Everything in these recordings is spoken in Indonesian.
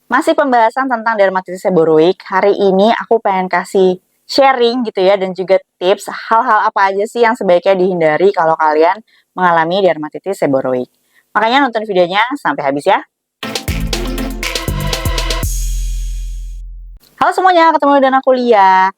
Masih pembahasan tentang dermatitis seboroik. Hari ini aku pengen kasih sharing gitu ya dan juga tips hal-hal apa aja sih yang sebaiknya dihindari kalau kalian mengalami dermatitis seboroik. Makanya nonton videonya sampai habis ya. Halo semuanya, ketemu dengan aku Lia.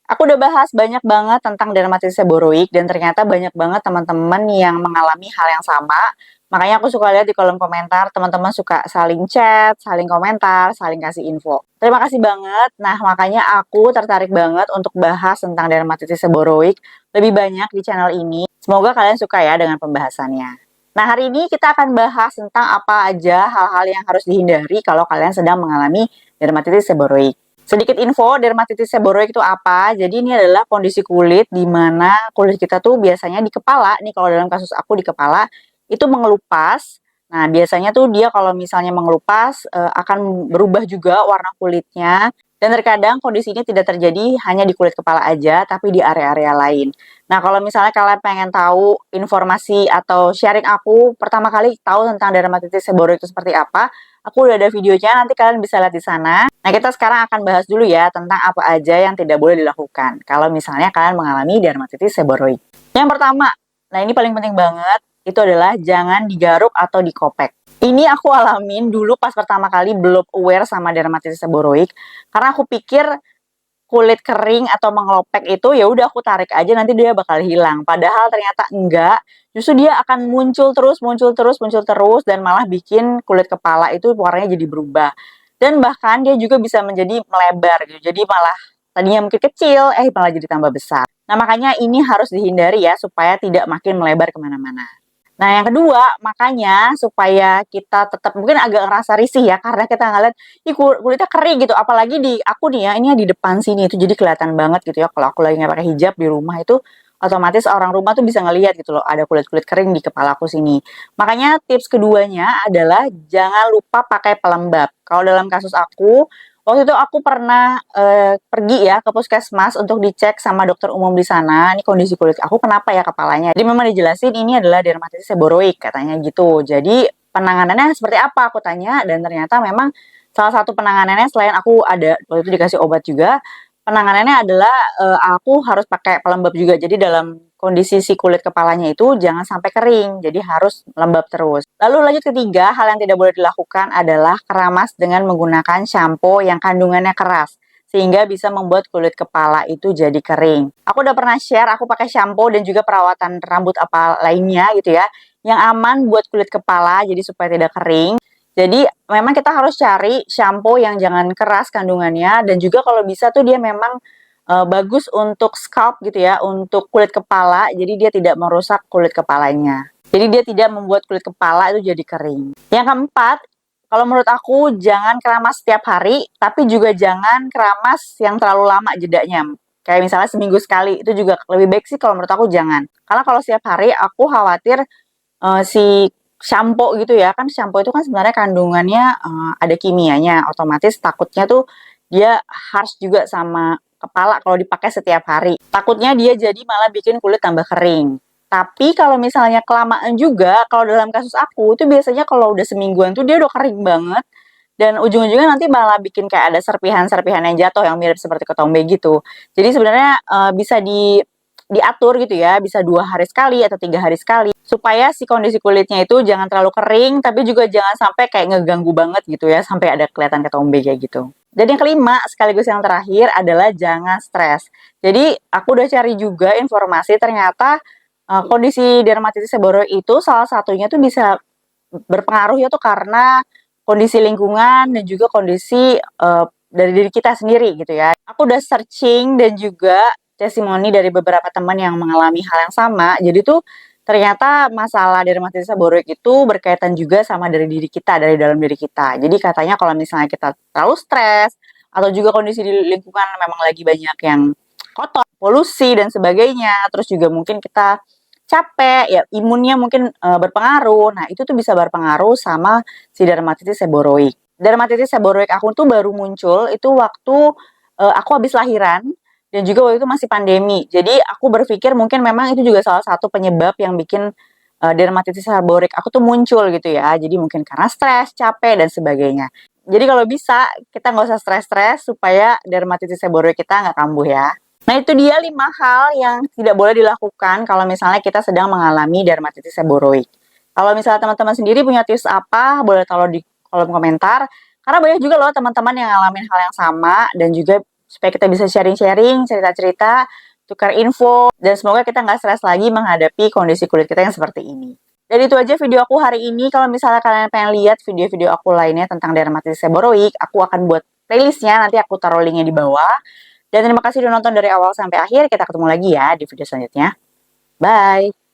Aku udah bahas banyak banget tentang dermatitis seboroik dan ternyata banyak banget teman-teman yang mengalami hal yang sama. Makanya aku suka lihat di kolom komentar, teman-teman suka saling chat, saling komentar, saling kasih info. Terima kasih banget. Nah, makanya aku tertarik banget untuk bahas tentang dermatitis seboroik lebih banyak di channel ini. Semoga kalian suka ya dengan pembahasannya. Nah, hari ini kita akan bahas tentang apa aja hal-hal yang harus dihindari kalau kalian sedang mengalami dermatitis seboroik. Sedikit info, dermatitis seboroik itu apa? Jadi ini adalah kondisi kulit di mana kulit kita tuh biasanya di kepala, nih kalau dalam kasus aku di kepala, itu mengelupas. Nah, biasanya tuh dia kalau misalnya mengelupas akan berubah juga warna kulitnya. Dan terkadang kondisi ini tidak terjadi hanya di kulit kepala aja, tapi di area-area lain. Nah, kalau misalnya kalian pengen tahu informasi atau sharing aku, pertama kali tahu tentang dermatitis seboroik itu seperti apa, aku udah ada videonya, nanti kalian bisa lihat di sana. Nah, kita sekarang akan bahas dulu ya tentang apa aja yang tidak boleh dilakukan kalau misalnya kalian mengalami dermatitis seboroik. Yang pertama, nah ini paling penting banget, itu adalah jangan digaruk atau dikopek. Ini aku alamin dulu pas pertama kali belum aware sama dermatitis seboroik, karena aku pikir kulit kering atau mengelopek itu ya udah aku tarik aja nanti dia bakal hilang. Padahal ternyata enggak. Justru dia akan muncul terus, muncul terus, muncul terus dan malah bikin kulit kepala itu warnanya jadi berubah. Dan bahkan dia juga bisa menjadi melebar gitu. Jadi malah tadinya mungkin kecil, malah jadi tambah besar. Nah makanya ini harus dihindari ya supaya tidak makin melebar kemana-mana. Nah, yang kedua, makanya supaya kita tetap mungkin agak ngerasa risih ya, karena kita ngeliat, ih kulitnya kering gitu, apalagi di aku nih ya, ini di depan sini itu jadi kelihatan banget gitu ya, kalau aku lagi nggak pakai hijab di rumah itu, otomatis orang rumah tuh bisa ngelihat gitu loh, ada kulit-kulit kering di kepala aku sini. Makanya tips keduanya adalah jangan lupa pakai pelembab. Kalau dalam kasus aku, waktu itu aku pernah pergi ya ke puskesmas untuk dicek sama dokter umum di sana. Ini kondisi kulit aku kenapa ya kepalanya. Jadi memang dijelasin ini adalah dermatitis seboroik katanya gitu. Jadi penanganannya seperti apa aku tanya dan ternyata memang salah satu penanganannya selain aku ada waktu itu dikasih obat juga, penanganannya adalah aku harus pakai pelembab juga. Jadi dalam kondisi si kulit kepalanya itu jangan sampai kering, jadi harus lembab terus. Lalu lanjut ketiga, hal yang tidak boleh dilakukan adalah keramas dengan menggunakan shampoo yang kandungannya keras, sehingga bisa membuat kulit kepala itu jadi kering. Aku udah pernah share, aku pakai shampoo dan juga perawatan rambut apa lainnya gitu ya, yang aman buat kulit kepala, jadi supaya tidak kering. Jadi memang kita harus cari shampoo yang jangan keras kandungannya dan juga kalau bisa tuh dia memang bagus untuk scalp gitu ya, untuk kulit kepala, jadi dia tidak merusak kulit kepalanya. Jadi dia tidak membuat kulit kepala itu jadi kering. Yang keempat, kalau menurut aku jangan keramas setiap hari, tapi juga jangan keramas yang terlalu lama jedanya. Kayak misalnya seminggu sekali, itu juga lebih baik sih kalau menurut aku jangan. Karena kalau setiap hari aku khawatir si shampoo gitu ya, kan shampoo itu kan sebenarnya kandungannya ada kimianya, otomatis takutnya tuh dia harsh juga sama kepala kalau dipakai setiap hari. Takutnya dia jadi malah bikin kulit tambah kering. Tapi kalau misalnya kelamaan juga, kalau dalam kasus aku itu biasanya kalau udah semingguan tuh dia udah kering banget dan ujung-ujungnya nanti malah bikin kayak ada serpihan-serpihan yang jatuh yang mirip seperti ketombe gitu. Jadi sebenarnya bisa diatur gitu ya, bisa 2 hari sekali atau 3 hari sekali supaya si kondisi kulitnya itu jangan terlalu kering tapi juga jangan sampai kayak ngeganggu banget gitu ya sampai ada kelihatan ketombe kayak gitu. Dan yang kelima sekaligus yang terakhir adalah jangan stres. Jadi aku udah cari juga informasi ternyata kondisi dermatitis seboroik itu salah satunya tuh bisa berpengaruh ya tuh karena kondisi lingkungan dan juga kondisi dari diri kita sendiri gitu ya. Aku udah searching dan juga testimoni dari beberapa teman yang mengalami hal yang sama. Jadi tuh ternyata masalah dermatitis seboroik itu berkaitan juga sama dari diri kita, dari dalam diri kita. Jadi katanya kalau misalnya kita terlalu stres atau juga kondisi di lingkungan memang lagi banyak yang kotor, polusi dan sebagainya, terus juga mungkin kita capek, ya imunnya mungkin berpengaruh. Nah, itu tuh bisa berpengaruh sama si dermatitis seboroik. Dermatitis seboroik aku tuh baru muncul itu waktu aku habis lahiran dan juga waktu itu masih pandemi. Jadi aku berpikir mungkin memang itu juga salah satu penyebab yang bikin dermatitis seboroik aku tuh muncul gitu ya. Jadi mungkin karena stres, capek dan sebagainya. Jadi kalau bisa, kita nggak usah stres-stres supaya dermatitis seboroid kita nggak kambuh ya. Nah itu dia 5 hal yang tidak boleh dilakukan kalau misalnya kita sedang mengalami dermatitis seboroid. Kalau misalnya teman-teman sendiri punya tips apa, boleh taruh di kolom komentar. Karena banyak juga loh teman-teman yang ngalamin hal yang sama dan juga supaya kita bisa sharing-sharing, cerita-cerita, tukar info, dan semoga kita nggak stres lagi menghadapi kondisi kulit kita yang seperti ini. Dan itu aja video aku hari ini. Kalau misalnya kalian pengen lihat video-video aku lainnya tentang dermatitis seboroid, aku akan buat playlistnya, nanti aku taruh linknya di bawah. Dan terima kasih udah nonton dari awal sampai akhir. Kita ketemu lagi ya di video selanjutnya. Bye!